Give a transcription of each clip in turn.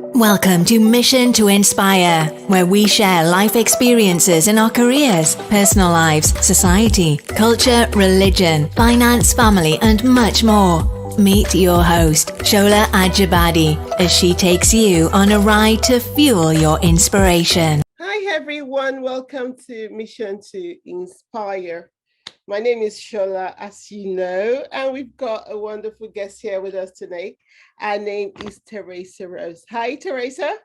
Welcome to Mission to Inspire, where we share life experiences in our careers, personal lives, society, culture, religion, finance, family, and much more. Meet your host, Shola Ajibade, as she takes you on a ride to fuel your inspiration. Hi, everyone. Welcome to Mission to Inspire. My name is Shola, as you know, and we've got a wonderful guest here with us tonight. Her name is Theresa Rose. Hi, Theresa.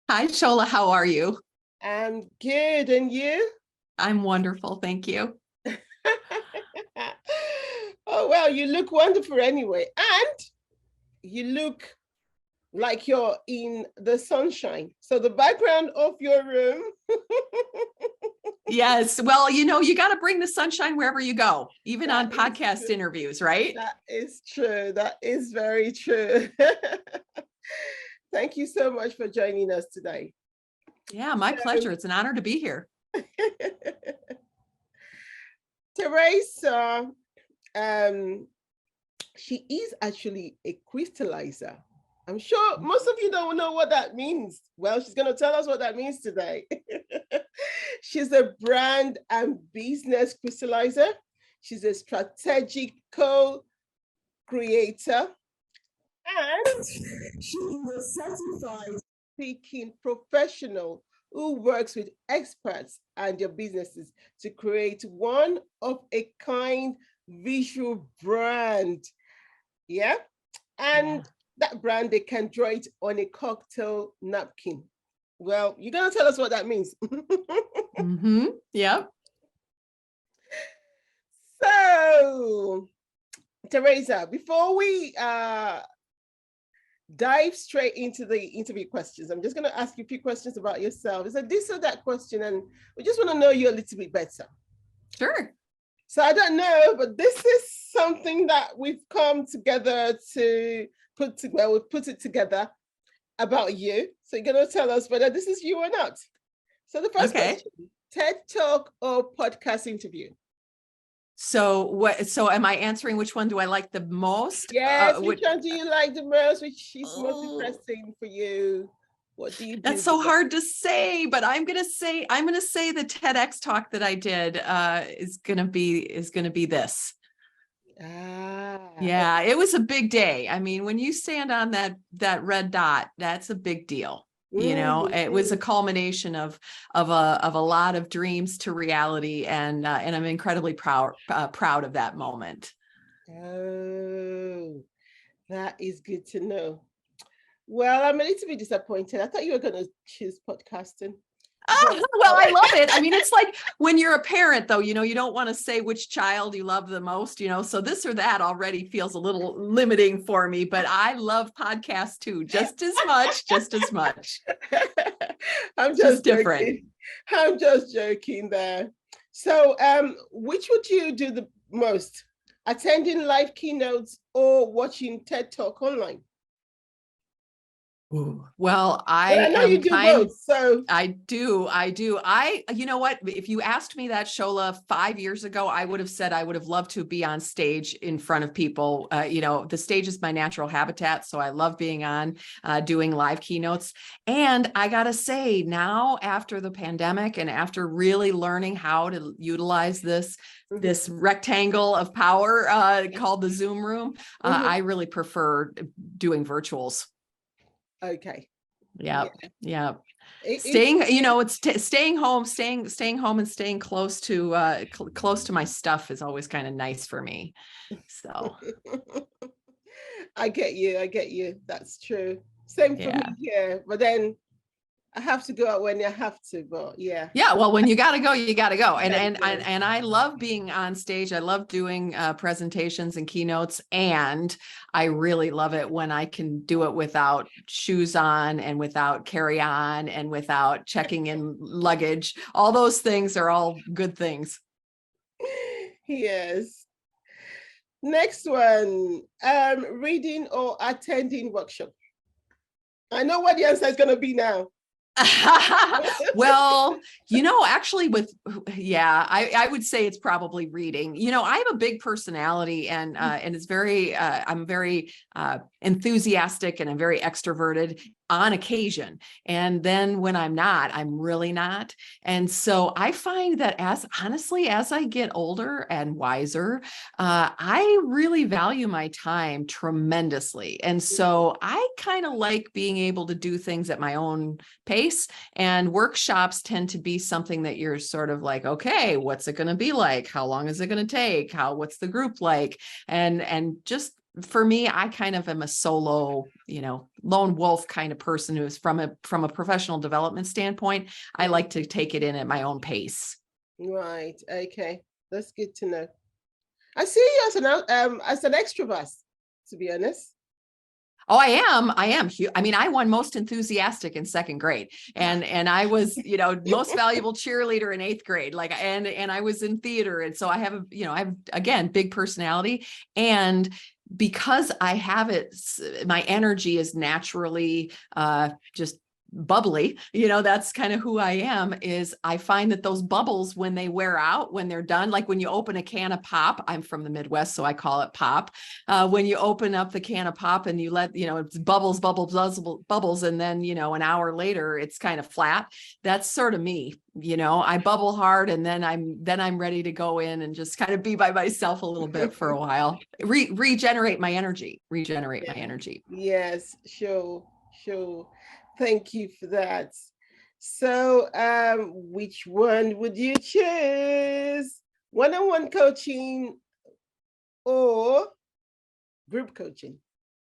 Hi, Shola. How are you? I'm good. And you? I'm wonderful. Thank you. Oh, well, you look wonderful anyway. And you look like you're in the sunshine. So the background of your room. Yes. Well, you got to bring the sunshine wherever you go, even on podcast interviews, right? That is true. That is very true. Thank you so much for joining us today. Yeah, my pleasure. It's an honor to be here. Theresa, she is actually a crystallizer. I'm sure most of you don't know what that means. Well, she's going to tell us what that means today. She's a brand and business crystallizer. She's a strategic co-creator. And she is a certified speaking professional who works with experts and their businesses to create one-of-a-kind visual brand. Yeah. And that brand, they can draw it on a cocktail napkin. Well, you're going to tell us what that means. Mm-hmm. Yep. So, Theresa, before we dive straight into the interview questions, I'm just going to ask you a few questions about yourself. It's a this or that question, and we just want to know you a little bit better. Sure. So I don't know, but this is something that we've come together to put together. We've put it together about you. So you're going to tell us whether this is you or not. So the first question, TED Talk or podcast interview? So am I answering which one do I like the most? Yes, which one do you like the most? Which is most interesting for you? What do you do? That's so hard to say, but I'm gonna say the TEDx talk that I did is gonna be this. Yeah, it was a big day. I mean, when you stand on that red dot, that's a big deal. It was a culmination of a lot of dreams to reality, and I'm incredibly proud of that moment. Oh, that is good to know. Well, I'm a little bit disappointed. I thought you were going to choose podcasting. Well, I love it. I mean, it's like when you're a parent, though, you don't want to say which child you love the most, so this or that already feels a little limiting for me, but I love podcasts too, just as much. I'm just different. Joking. I'm just joking there. So, which would you do the most? Attending live keynotes or watching TED Talk online? Well, I know you do both. So I do. You know what? If you asked me that, Shola, 5 years ago, I would have said I would have loved to be on stage in front of people. The stage is my natural habitat, so I love being on, doing live keynotes. And I gotta say, now after the pandemic and after really learning how to utilize this rectangle of power called the Zoom room, I really prefer doing virtuals. Okay. Yeah. Staying home and staying close to my stuff is always kind of nice for me. So I get you. That's true. Same for me here. But then I have to go out when I have to, but yeah. Well, when you gotta go, you gotta go. And I love being on stage. I love doing presentations and keynotes, and I really love it when I can do it without shoes on and without carry on and without checking in luggage. All those things are all good things. Yes. Next one, reading or attending workshop. I know what the answer is going to be now. Well, actually I would say it's probably reading. I have a big personality, and it's very I'm very enthusiastic and I'm very extroverted on occasion. And then when I'm not, I'm really not. And so I find that as I get older and wiser, I really value my time tremendously. And so I kind of like being able to do things at my own pace, and workshops tend to be something that you're sort of like, okay, what's it going to be like? How long is it going to take? What's the group like? And just for me, I kind of am a solo, lone wolf kind of person who's from a professional development standpoint. I like to take it in at my own pace. Right. Okay. That's good to know. I see you as an extrovert, to be honest. Oh, I am. I mean, I won most enthusiastic in second grade, and I was, most valuable cheerleader in eighth grade. Like, and I was in theater, and so I have again big personality, and because I have it, my energy is naturally just bubbly. That's kind of who I am. Is I find that those bubbles, when they wear out, when they're done, like when you open a can of pop, I'm from the Midwest, so I call it pop. When you open up the can of pop and you let, it's bubbles, and then, an hour later, it's kind of flat. That's sort of me. I bubble hard, and then I'm ready to go in and just kind of be by myself a little bit for a while, regenerate my energy. Yes, sure. Thank you for that. So, which one would you choose? One-on-one coaching or group coaching?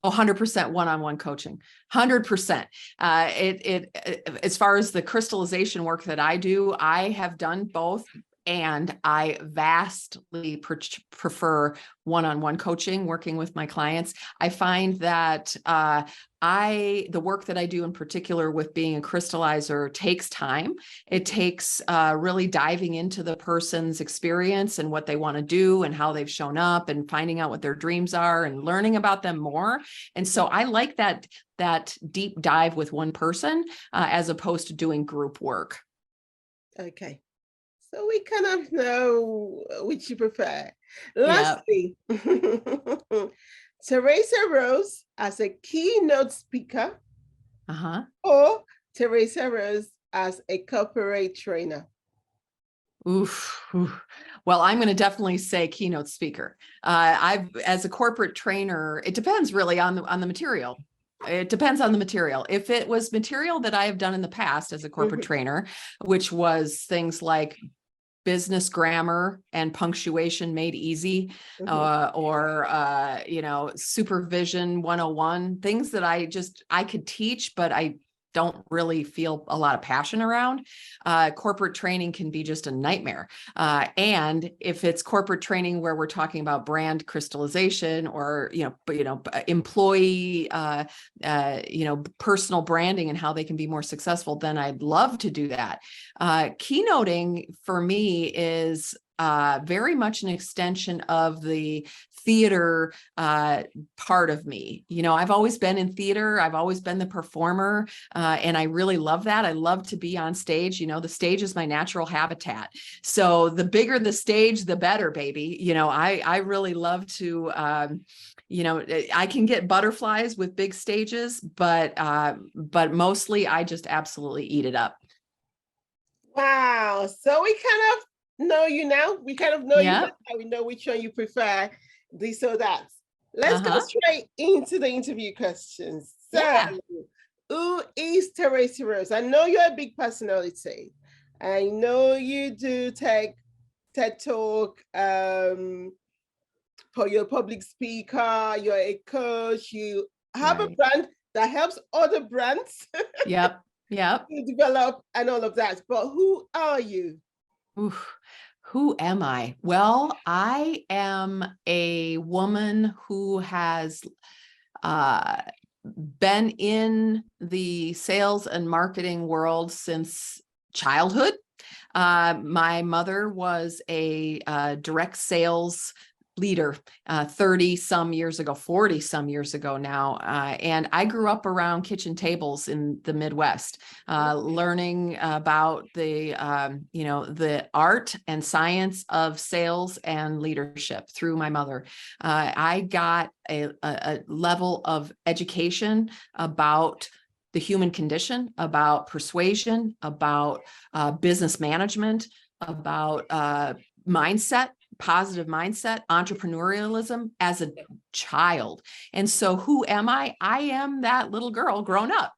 100% one-on-one coaching, 100%. As far as the crystallization work that I do, I have done both. And I vastly prefer one-on-one coaching, working with my clients. I find that the work that I do in particular with being a crystallizer takes time. It takes really diving into the person's experience and what they want to do and how they've shown up and finding out what their dreams are and learning about them more. And so I like that deep dive with one person as opposed to doing group work. Okay. So we kind of know which you prefer. Lastly, Theresa Rose as a keynote speaker or Theresa Rose as a corporate trainer? Oof. Well, I'm going to definitely say keynote speaker. As a corporate trainer, it depends really on the material. It depends on the material. If it was material that I have done in the past as a corporate trainer, which was things like business grammar and punctuation made easy, or supervision 101, things that I could teach, but I don't really feel a lot of passion around. Corporate training can be just a nightmare. And if it's corporate training where we're talking about brand crystallization or, employee, personal branding and how they can be more successful, then I'd love to do that. Keynoting for me is very much an extension of the theater part of me. I've always been in theater. I've always been the performer. And I really love that. I love to be on stage. The stage is my natural habitat. So the bigger the stage, the better, baby. I really love to, I can get butterflies with big stages, but mostly I just absolutely eat it up. Wow. So we kind of know you now. We kind of know you now. We know which one you prefer, this or that. Let's go straight into the interview questions. So, who is Theresa Rose? I know you're a big personality. I know you do TED Talk, for your public speaker, you're a coach, you have a brand that helps other brands Yep. to develop and all of that. But who are you? Oof. Who am I? Well, I am a woman who has been in the sales and marketing world since childhood. My mother was a direct sales leader 30 some years ago, 40 some years ago now. And I grew up around kitchen tables in the Midwest, learning about the art and science of sales and leadership through my mother. I got a level of education about the human condition, about persuasion, about business management, about mindset, positive mindset, entrepreneurialism as a child. And so who am I? I am that little girl grown up.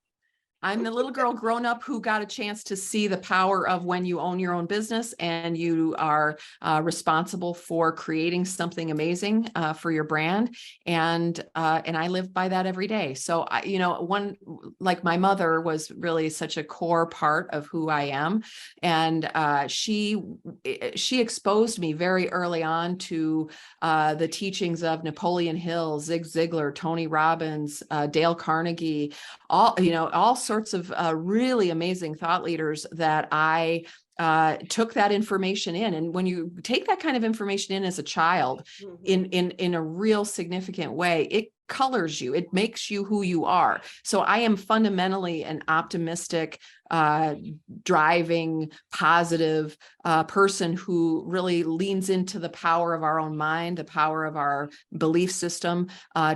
I'm the little girl grown up who got a chance to see the power of when you own your own business and you are responsible for creating something amazing for your brand. And I live by that every day. So, one, like my mother was really such a core part of who I am. And she exposed me very early on to the teachings of Napoleon Hill, Zig Ziglar, Tony Robbins, Dale Carnegie, all sorts of really amazing thought leaders that I took that information in. And when you take that kind of information in as a child, in a real significant way, it colors you, it makes you who you are. So I am fundamentally an optimistic, driving, positive person who really leans into the power of our own mind, the power of our belief system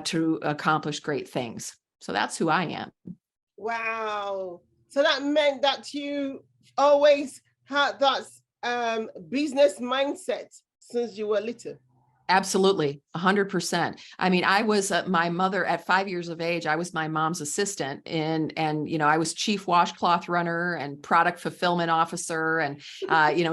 to accomplish great things. So that's who I am. Wow. So that meant that you always had that business mindset since you were little. Absolutely. 100%. I mean, I was my mother at 5 years of age. I was my mom's assistant and I was chief washcloth runner and product fulfillment officer and,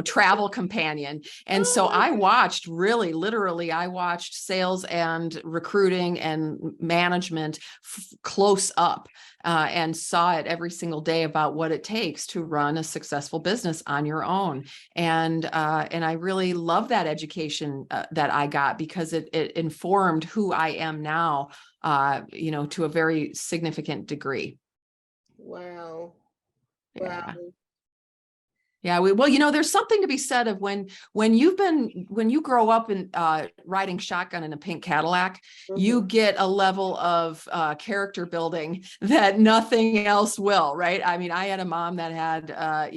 travel companion. And so I watched literally, I watched sales and recruiting and management close up. And saw it every single day about what it takes to run a successful business on your own. And I really love that education that I got because it informed who I am now, to a very significant degree. Wow. Yeah. Yeah, there's something to be said of when you grow up in riding shotgun in a pink Cadillac, you get a level of character building that nothing else will, right? I mean, I had a mom that had,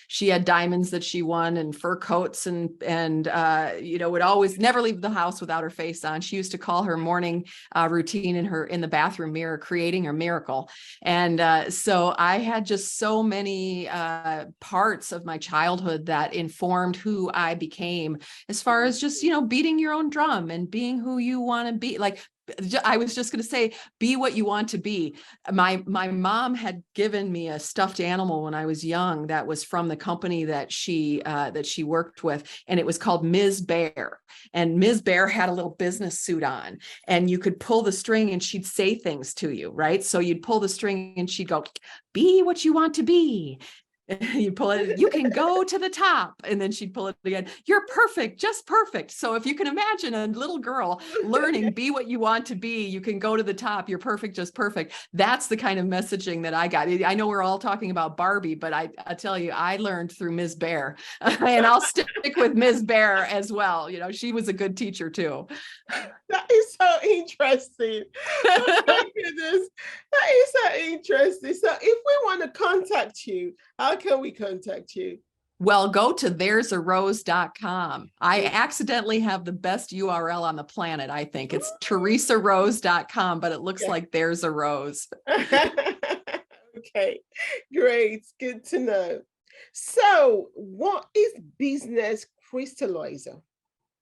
she had diamonds that she won and fur coats and would always never leave the house without her face on. She used to call her morning routine in the bathroom mirror, creating her miracle. And so I had just so many parts of my childhood that informed who I became, as far as just, beating your own drum and being who you want to be. Like, I was just going to say, be what you want to be. My mom had given me a stuffed animal when I was young that was from the company that she worked with, and it was called Ms. Bear. And Ms. Bear had a little business suit on, and you could pull the string and she'd say things to you, right? So you'd pull the string and she'd go, be what you want to be. You pull it, you can go to the top, and then she'd pull it again. You're perfect, just perfect. So if you can imagine a little girl learning, be what you want to be, you can go to the top, you're perfect, just perfect. That's the kind of messaging that I got. I know we're all talking about Barbie, but I tell you, I learned through Ms. Bear, and I'll stick with Ms. Bear as well. She was a good teacher too. That is so interesting. Oh my goodness. That is so interesting. So if we want to contact you, how can we contact you? Well, go to there'sarose.com. I accidentally have the best URL on the planet, I think. It's theresarose.com, but it looks like there's a rose. Okay, great. Good to know. So what is Business Crystallizer?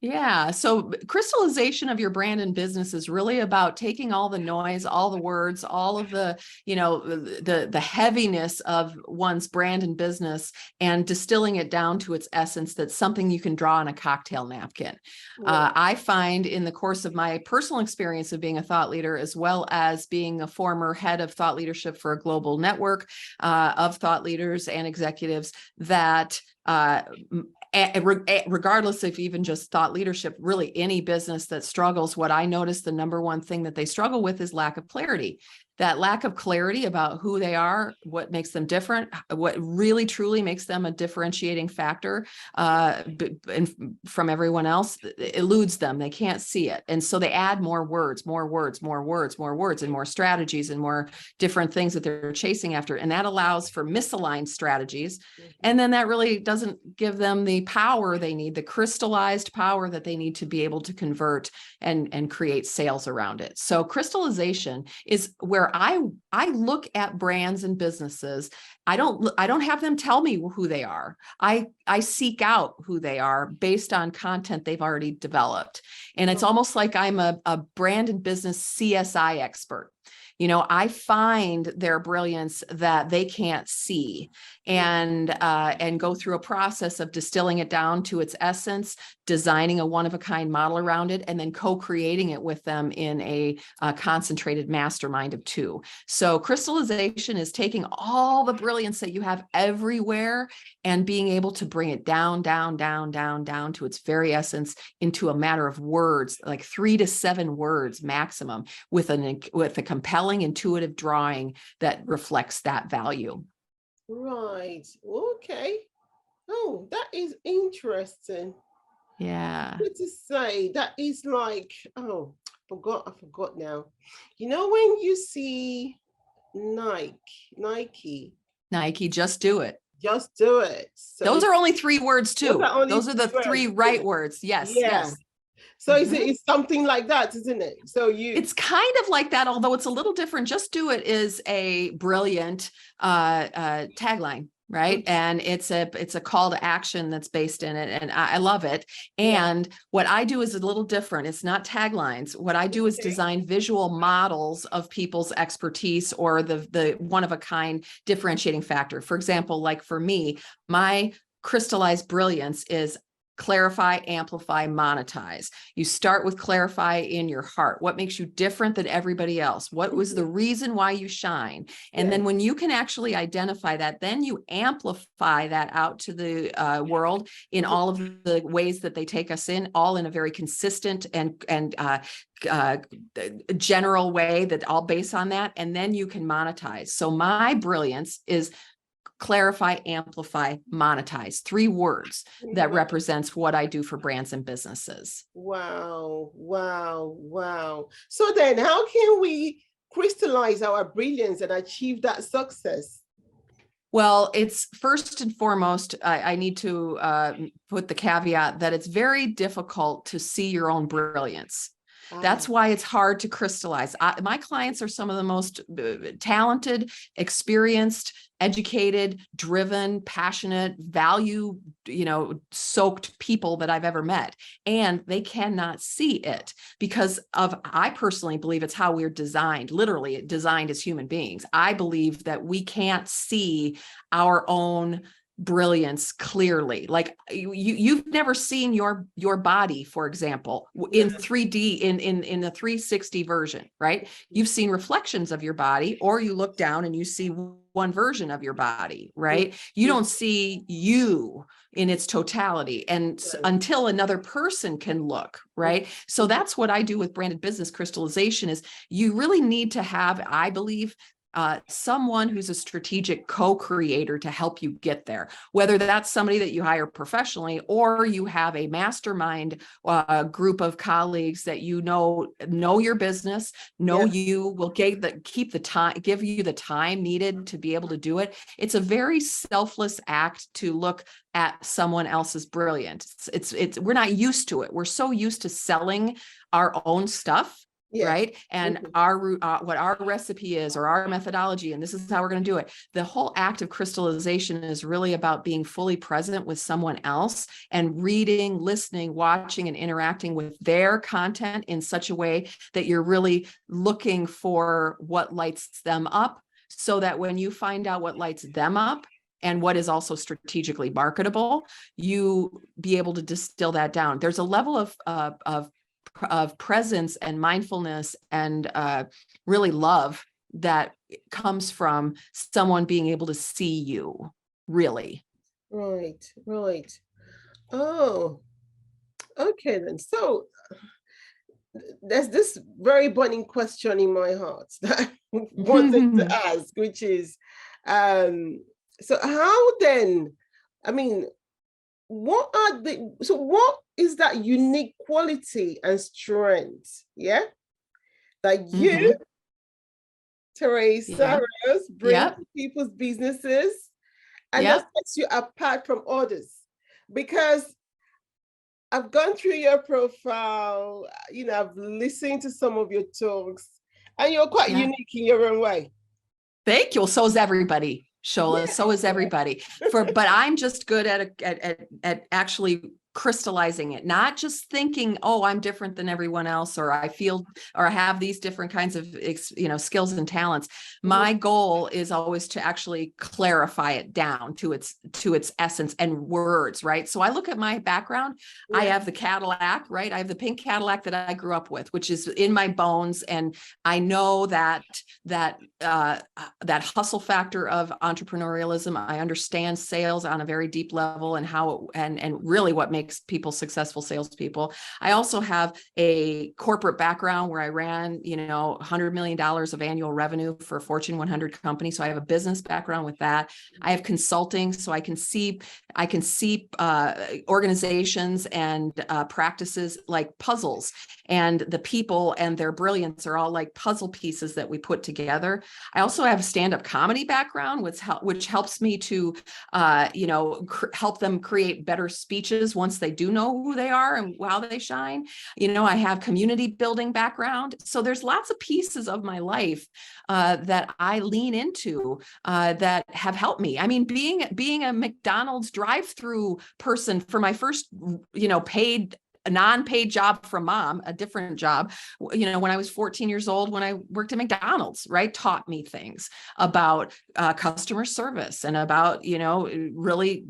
Yeah. So crystallization of your brand and business is really about taking all the noise, all the words, all of the, the heaviness of one's brand and business, and distilling it down to its essence. That's something you can draw on a cocktail napkin. I find in the course of my personal experience of being a thought leader, as well as being a former head of thought leadership for a global network of thought leaders and executives, that regardless of even just thought leadership, really any business that struggles, what I notice the number one thing that they struggle with is lack of clarity. that lack of clarity about who they are, what makes them different, what really truly makes them a differentiating factor from everyone else, eludes them. They can't see it. And so they add more words, and more strategies and more different things that they're chasing after. And that allows for misaligned strategies. And then that really doesn't give them the power they need, the crystallized power that they need to be able to convert and create sales around it. So crystallization is where I look at brands and businesses. I don't have them tell me who they are. I seek out who they are based on content they've already developed. And it's almost like I'm a brand and business CSI expert. You know, I find their brilliance that they can't see, and go through a process of distilling it down to its essence, designing a one-of-a-kind model around it, and then co-creating it with them in a concentrated mastermind of two. So crystallization is taking all the brilliance that you have everywhere and being able to bring it down to its very essence into a matter of words, like 3 to 7 words maximum, with a compelling, intuitive drawing that reflects that value. Right. Okay. Oh, that is interesting. Yeah. What to say? That is like, oh, I forgot now. You know, when you see Nike, Just do it. just do it. So Those are only 3 words too. Those are the 3 words, right words. Yes. yeah. Yes. So it's something like that, isn't it? So It's kind of like that, although it's a little different. Just do it is a brilliant tagline, right? And it's a call to action that's based in it, and I love it. And what I do is a little different. It's not taglines. What I do is design visual models of people's expertise or the one of a kind differentiating factor. For example, like for me, my crystallized brilliance is clarify, amplify, monetize. You start with clarify in your heart. What makes you different than everybody else? What was the reason why you shine? And then when you can actually identify that, then you amplify that out to the world in all of the ways that they take us in, all in a very consistent and general way that all based on that. And then you can monetize. So my brilliance is clarify, amplify, monetize. 3 words that represents what I do for brands and businesses. Wow, wow, wow. So then how can we crystallize our brilliance and achieve that success? Well, it's first and foremost, I need to put the caveat that it's very difficult to see your own brilliance. That's why it's hard to crystallize. My clients are some of the most talented, experienced, educated, driven, passionate, value, soaked people that I've ever met. And they cannot see it because I personally believe it's how we're designed, literally designed as human beings. I believe that we can't see our own brilliance clearly. Like you've never seen your body, for example, in 3D in the 360 version, right? You've seen reflections of your body, or you look down and you see one version of your body, right? You don't see you in its totality, and until another person can look, right? So that's what I do with branded business crystallization. Is you really need to have, I believe, someone who's a strategic co-creator to help you get there, whether that's somebody that you hire professionally, or you have a mastermind group of colleagues that know your business, you will give you the time needed to be able to do it. It's a very selfless act to look at someone else's brilliance. It's we're not used to it. We're so used to selling our own stuff. Right. And what our recipe is, or our methodology, and this is how we're going to do it. The whole act of crystallization is really about being fully present with someone else and reading, listening, watching, and interacting with their content in such a way that you're really looking for what lights them up, so that when you find out what lights them up and what is also strategically marketable, you be able to distill that down. There's a level of presence and mindfulness and really love that comes from someone being able to see you, really. Right. Oh, okay then. So there's this very burning question in my heart that I wanted to ask, which is, so how then, I mean, what is that unique quality and strength, that you, Theresa Rose, bring to people's businesses, and that sets you apart from others? Because I've gone through your profile, I've listened to some of your talks, and you're quite unique in your own way. Thank you. Well, so is everybody, Shola. So is everybody. But I'm just good at actually crystallizing it, not just thinking, oh, I'm different than everyone else, or I feel, or I have these different kinds of, skills and talents. My goal is always to actually clarify it down to its essence and words, right? So I look at my background. I have the Cadillac, right? I have the pink Cadillac that I grew up with, which is in my bones. And I know that hustle factor of entrepreneurialism. I understand sales on a very deep level and how, and really what makes people successful salespeople. I also have a corporate background where I ran, $100 million of annual revenue for a Fortune 100 company. So I have a business background with that. I have consulting, so I can see organizations and practices like puzzles, and the people and their brilliance are all like puzzle pieces that we put together. I also have a stand-up comedy background, which helps me to, help them create better speeches once they do know who they are and how they shine. I have community building background. So there's lots of pieces of my life that I lean into that have helped me. I mean, being a McDonald's drive-through person for my first, a non-paid job from mom, a different job, when I was 14 years old, when I worked at McDonald's, right, taught me things about customer service and about, really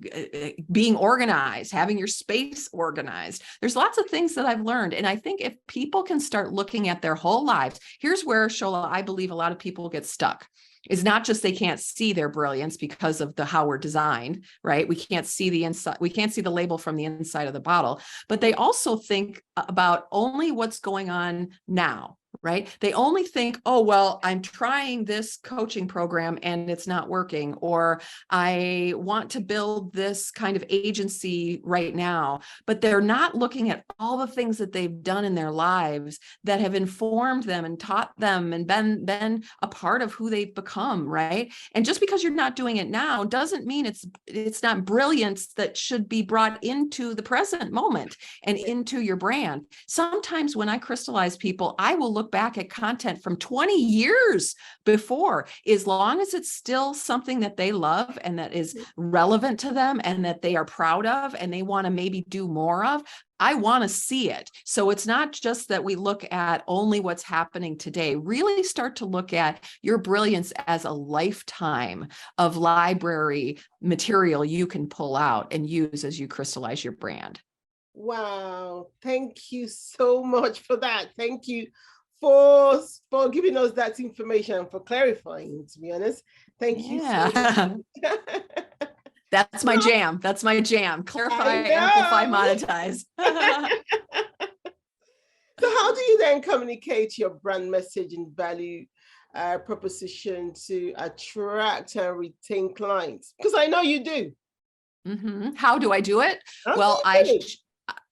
being organized, having your space organized. There's lots of things that I've learned. And I think if people can start looking at their whole lives, here's where, Shola, I believe a lot of people get stuck. Is not just they can't see their brilliance because of how we're designed, right? We can't see the inside, we can't see the label from the inside of the bottle, but they also think about only what's going on now, right? They only think, oh, well, I'm trying this coaching program and it's not working, or I want to build this kind of agency right now, but they're not looking at all the things that they've done in their lives that have informed them and taught them and been a part of who they've become, right? And just because you're not doing it now doesn't mean it's not brilliance that should be brought into the present moment and into your brand. Sometimes when I crystallize people, I will look back at content from 20 years before, as long as it's still something that they love and that is relevant to them and that they are proud of and they want to maybe do more of. I want to see it. So it's not just that we look at only what's happening today. Really start to look at your brilliance as a lifetime of library material you can pull out and use as you crystallize your brand. Wow. Thank you so much for that. Thank you for giving us that information and for clarifying, to be honest. Thank you so much. That's my jam. That's my jam. Clarify, amplify, monetize. So how do you then communicate your brand message and value proposition to attract and retain clients? Because I know you do. How do I do it?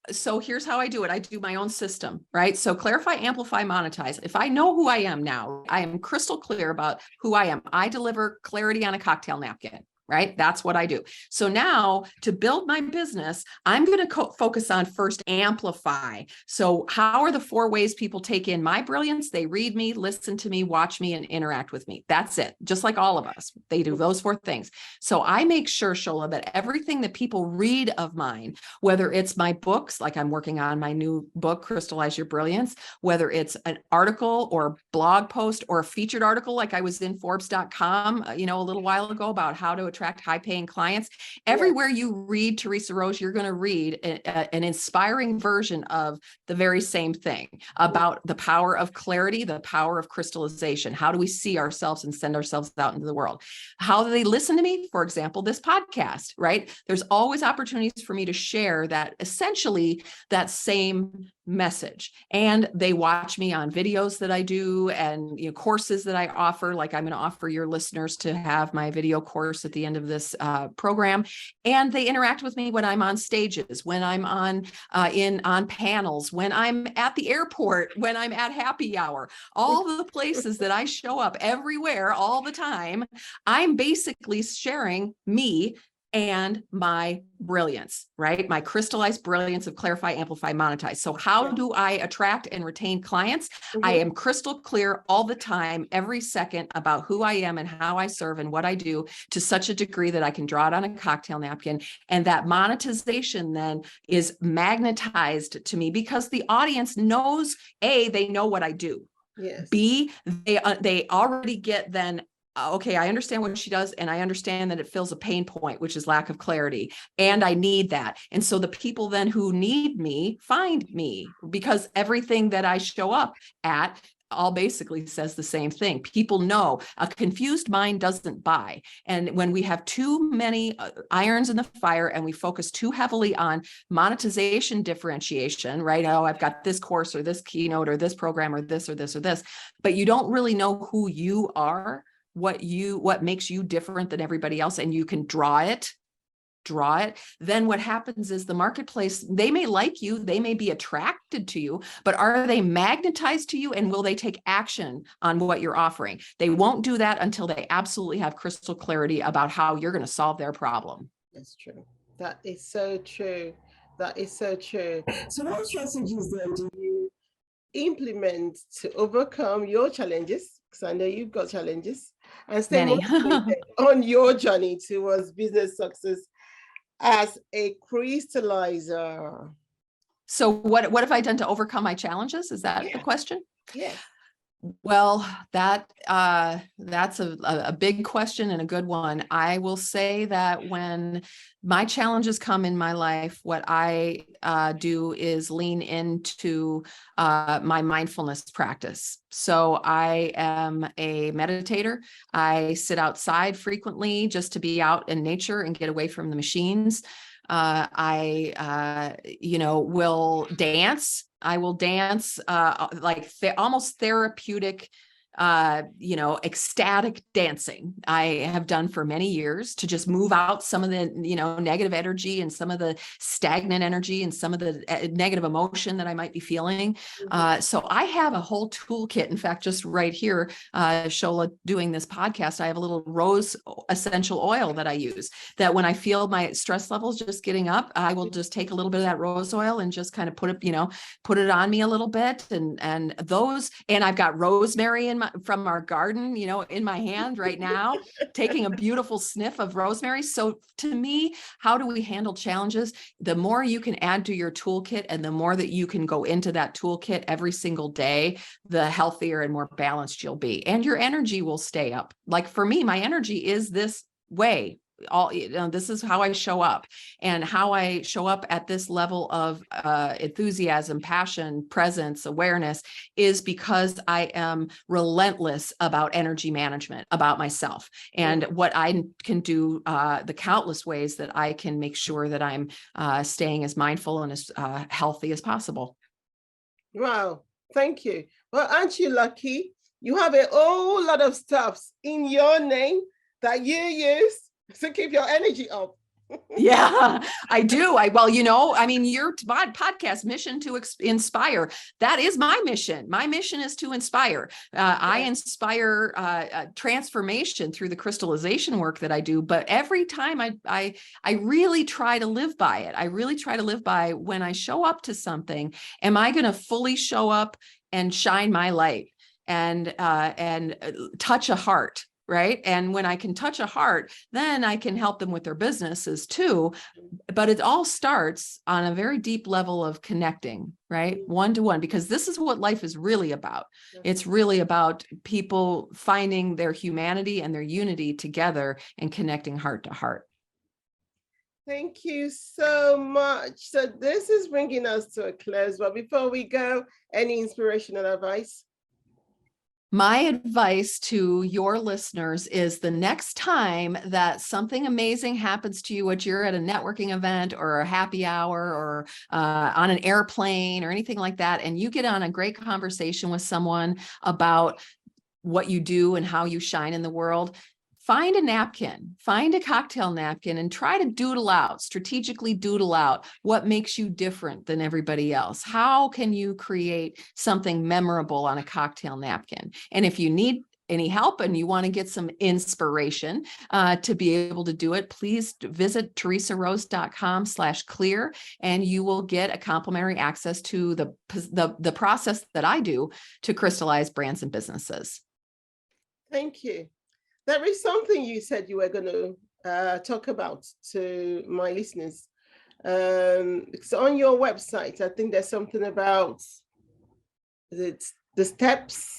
So here's how I do it. I do my own system, right? So clarify, amplify, monetize. If I know who I am now, I am crystal clear about who I am. I deliver clarity on a cocktail napkin. Right? That's what I do. So now to build my business, I'm going to focus on first amplify. So how are the 4 ways people take in my brilliance? They read me, listen to me, watch me, and interact with me. That's it. Just like all of us, they do those 4 things. So I make sure, Shola, that everything that people read of mine, whether it's my books, like I'm working on my new book, Crystallize Your Brilliance, whether it's an article or blog post or a featured article, like I was in Forbes.com, a little while ago about how to attract high-paying clients. Everywhere you read Theresa Rose, you're going to read an inspiring version of the very same thing about the power of clarity, the power of crystallization. How do we see ourselves and send ourselves out into the world? How do they listen to me? For example, this podcast, right? There's always opportunities for me to share that essentially that same message. And they watch me on videos that I do and courses that I offer. Like I'm going to offer your listeners to have my video course at the end of this program. And they interact with me when I'm on stages, when I'm on panels, when I'm at the airport, when I'm at happy hour, all the places that I show up everywhere all the time. I'm basically sharing me and my brilliance, right? My crystallized brilliance of clarify, amplify, monetize. So how do I attract and retain clients? I am crystal clear all the time, every second, about who I am and how I serve and what I do, to such a degree that I can draw it on a cocktail napkin. And that monetization then is magnetized to me because the audience knows, A, they know what I do. Yes. B, they already get then, okay, I understand what she does, and I understand that it fills a pain point, which is lack of clarity, and I need that. And so the people then who need me find me, because everything that I show up at all basically says the same thing. People know a confused mind doesn't buy. And when we have too many irons in the fire and we focus too heavily on monetization differentiation, right? Oh, I've got this course or this keynote or this program or this or this or this, but you don't really know who you are, what makes you different than everybody else, and you can draw it, then what happens is the marketplace, they may like you, they may be attracted to you, but are they magnetized to you, and will they take action on what you're offering? They won't do that until they absolutely have crystal clarity about how you're going to solve their problem. That's true. That is so true. That is so true. So what strategies then do you implement to overcome your challenges? Because I know you've got challenges, and stay motivated on your journey towards business success as a crystallizer. So what have I done to overcome my challenges? Is that the question? Yes. Well, that's a big question and a good one. I will say that when my challenges come in my life, what I do is lean into my mindfulness practice. So I am a meditator. I sit outside frequently just to be out in nature and get away from the machines. I will dance. I will dance like almost therapeutic, ecstatic dancing. I have done for many years to just move out some of the, negative energy and some of the stagnant energy and some of the negative emotion that I might be feeling. So I have a whole toolkit. In fact, just right here, Shola, doing this podcast, I have a little rose essential oil that I use, that when I feel my stress levels just getting up, I will just take a little bit of that rose oil and just kind of put it on me a little bit. And I've got rosemary from our garden, in my hand right now, taking a beautiful sniff of rosemary. So to me, how do we handle challenges? The more you can add to your toolkit and the more that you can go into that toolkit every single day, the healthier and more balanced you'll be. And your energy will stay up. Like for me, my energy is this way. This is how I show up, and how I show up at this level of enthusiasm, passion, presence, awareness is because I am relentless about energy management, about myself, and what I can do, the countless ways that I can make sure that I'm staying as mindful and as healthy as possible. Wow. Thank you. Well, aren't you lucky? You have a whole lot of stuffs in your name that you use to keep your energy up. Yeah, I do. Your podcast mission to inspire, that is my mission. My mission is to inspire. I inspire transformation through the crystallization work that I do. But every time I really try to live by it. I really try to live by, when I show up to something, am I going to fully show up and shine my light and touch a heart? Right. And when I can touch a heart, then I can help them with their businesses too. But it all starts on a very deep level of connecting, right? One-to-one, because this is what life is really about. It's really about people finding their humanity and their unity together and connecting heart to heart. Thank you so much. So this is bringing us to a close. But before we go, any inspirational advice? My advice to your listeners is the next time that something amazing happens to you, which you're at a networking event or a happy hour or on an airplane or anything like that, and you get on a great conversation with someone about what you do and how you shine in the world, find a napkin, find a cocktail napkin, and try to strategically doodle out what makes you different than everybody else. How can you create something memorable on a cocktail napkin? And if you need any help and you want to get some inspiration to be able to do it, please visit theresarose.com/clear, and you will get a complimentary access to the process that I do to crystallize brands and businesses. Thank you. There is something you said you were going to talk about to my listeners. It's on your website. I think there's something about the steps.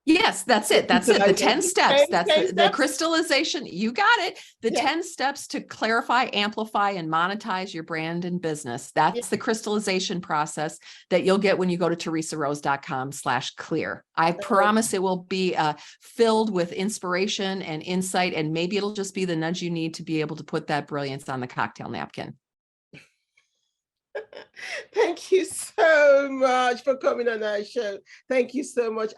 Yes, that's it. That's it. The 10 steps. That's the steps. Crystallization. You got it. The Yeah. 10 steps to clarify, amplify, and monetize your brand and business. That's the crystallization process that you'll get when you go to theresarose.com/clear. I promise it will be filled with inspiration and insight, and maybe it'll just be the nudge you need to be able to put that brilliance on the cocktail napkin. Thank you so much for coming on our show. Thank you so much.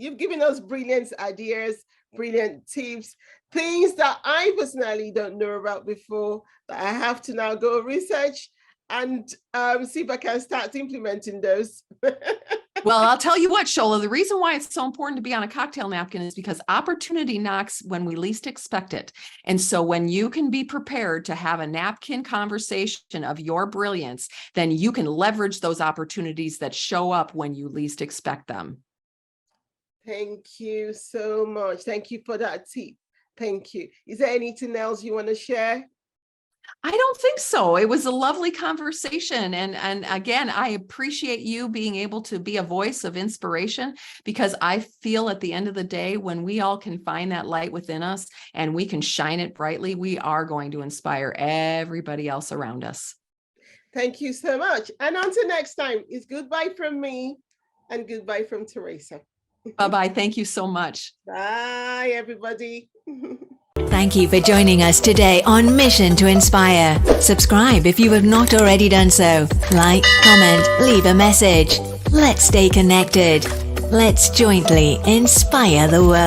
You've given us brilliant ideas, brilliant tips, things that I personally don't know about before, that I have to now go research and see if I can start implementing those. Well, I'll tell you what, Shola, the reason why it's so important to be on a cocktail napkin is because opportunity knocks when we least expect it. And so when you can be prepared to have a napkin conversation of your brilliance, then you can leverage those opportunities that show up when you least expect them. Thank you so much. Thank you for that tip. Thank you. Is there anything else you want to share? I don't think so. It was a lovely conversation. And again, I appreciate you being able to be a voice of inspiration, because I feel at the end of the day, when we all can find that light within us and we can shine it brightly, we are going to inspire everybody else around us. Thank you so much. And until next time, it's goodbye from me and goodbye from Theresa. Bye-bye. Thank you so much. Bye, everybody. Thank you for joining us today on Mission to Inspire. Subscribe if you have not already done so. Like, comment, leave a message. Let's stay connected. Let's jointly inspire the world.